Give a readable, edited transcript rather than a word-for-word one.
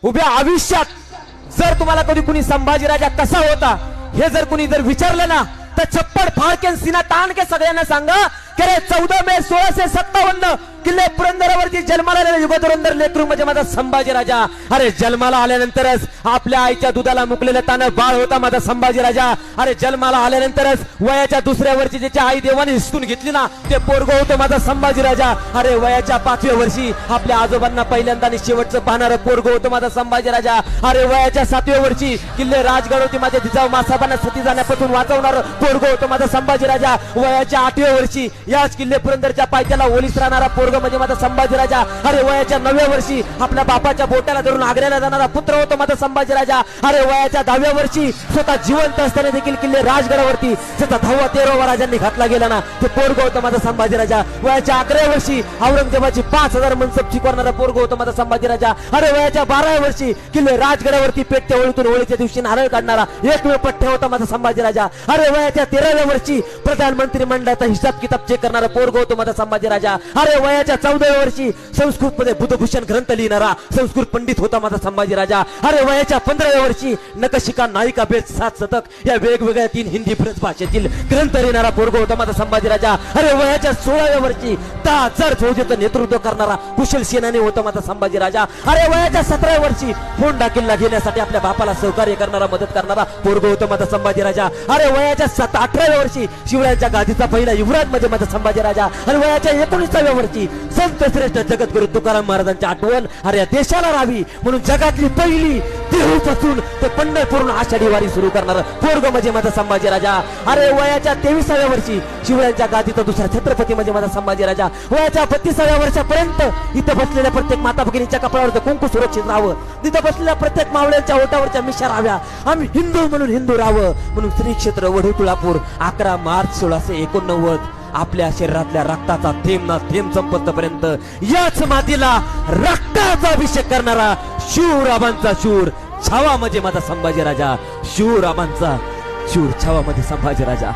उभ्या आयुष्यात जर तुम्हाला कधी कुणी संभाजीराजा कसा होता हे जर कुणी जर विचारलं ना तर चप्पड फाळके सीना ताण के सगळ्यांना सांगा की 14 मे 1657 किल्ले पुरंदरावरती जन्माला आलेला युगधुरंधर लेकरू म्हणजे माझा संभाजीराजा। अरे जन्माला आल्यानंतरच आपल्या आईच्या दुधाला मुकलेलं तानं बाळ होता माझा संभाजीराजा। अरे जन्माला आल्यानंतरच वयाच्या दुसऱ्या वर्षी ज्याच्या आई देवाने हिसकून घेतली ना ते पोरगं होतं माझा संभाजीराजा। अरे वयाच्या 5व्या वर्षी आपल्या आजोबांना पहिल्यांदा आणि शेवटचं पाहणारं पोरगं होतं माझा संभाजीराजा। अरे वयाच्या 7व्या वर्षी किल्ले राजगड माझ्या जिजाऊ मासाहेबांना सती जाण्यापासून वाचवणारं पोरगं होतं माझा संभाजीराजा। वयाच्या 8व्या वर्षी याच किल्ले पुरंदरच्या पायथ्याला ओलीस राहणारा पोरगं म्हणजे माझा संभाजीराजा। अरे वयाच्या 9व्या वर्षी आपल्या बापाच्या बोटाला धरून आग्र्याला जाणारा पुत्र होतो माझा संभाजीराजा। अरे वयाच्या 10व्या वर्षी स्वतः जिवंत असताना देखील किल्ले राजगडावरती त्याचा 10वा 13वा राजांनी घातला गेला ना ते पोरगं होतं माझा संभाजीराजा। वयाच्या 11व्या वर्षी औरंगजेबाची 5000 मनसब शिकवणारा पोरगं होतं माझा संभाजीराजा। अरे वयाच्या 12व्या वर्षी किल्ले राजगडावरती पेटत्या होळीतून होळीच्या दिवशी नारळ काढणारा एकमेव पठ्य होता माझा संभाजीराजा। अरे वयाच्या 13व्या वर्षी प्रधानमंत्री मंडळाचा हिसाब किताब चेक करणारा पोरगं होतं माझा संभाजीराजा। अरे वयाच्या 14व्या वर्षी संस्कृत मध्ये बुद्धभूषण ग्रंथ लिहिणारा संस्कृत पंडित होता माझा संभाजीराजा। अरे वयाच्या 15व्या वर्षी नकशिका नायिका बेत 7 शतक या वेगवेगळ्या 3 हिंदी फ्रेंच भाषेतील ग्रंथ लिहिणारा पोरगं होता माझा संभाजीराजा। अरे वयाच्या 16व्या वर्षी 10,000 फौजेचं नेतृत्व करणारा कुशल सेनानी होता माझा संभाजीराजा। अरे वयाच्या 17व्या वर्षी फोंडा किल्ला घेण्यासाठी आपल्या बापाला सहकार्य करणारा मदत करणारा पोरगं होतं माझा संभाजीराजा। अरे वयाच्या 18व्या वर्षी शिवरायांच्या गादीचा पहिला युवराज म्हणजे माझा संभाजीराजा। आणि वयाच्या 19व्या वर्षी संत श्रेष्ठ जगद्गुरु तुकाराम महाराजांची आठवण अरे या देशाला राहावी म्हणून जगातली पहिली देहूपासून ते पंढरपूरहून आषाढी वारी सुरू करणारा पोरगं म्हणजे माझा संभाजीराजा। अरे वयाच्या 23व्या वर्षी शिवरायांच्या गादीचा दुसरा छत्रपती म्हणजे माझा संभाजीराजा। वयाच्या 32व्या वर्षापर्यंत इथं बसलेल्या प्रत्येक माता भगिनीच्या कपाळावर कुंकू सुरक्षित राहावं, तिथं बसलेल्या प्रत्येक मावळ्यांच्या ओटावरच्या मिशा राहाव्या, आम्ही हिंदू म्हणून हिंदू राहावं म्हणून श्री क्षेत्र वढू तुळापूर 11 मार्च 1689 आपल्या शरीरातल्या रक्ताचा थेंब ना थेंब संपतपर्यंत याच मातीला रक्ताचा अभिषेक करणारा शूराबांचा शूर छावा म्हणजे माझा संभाजीराजा। शूराबांचा शूर छावा म्हणजे संभाजीराजा।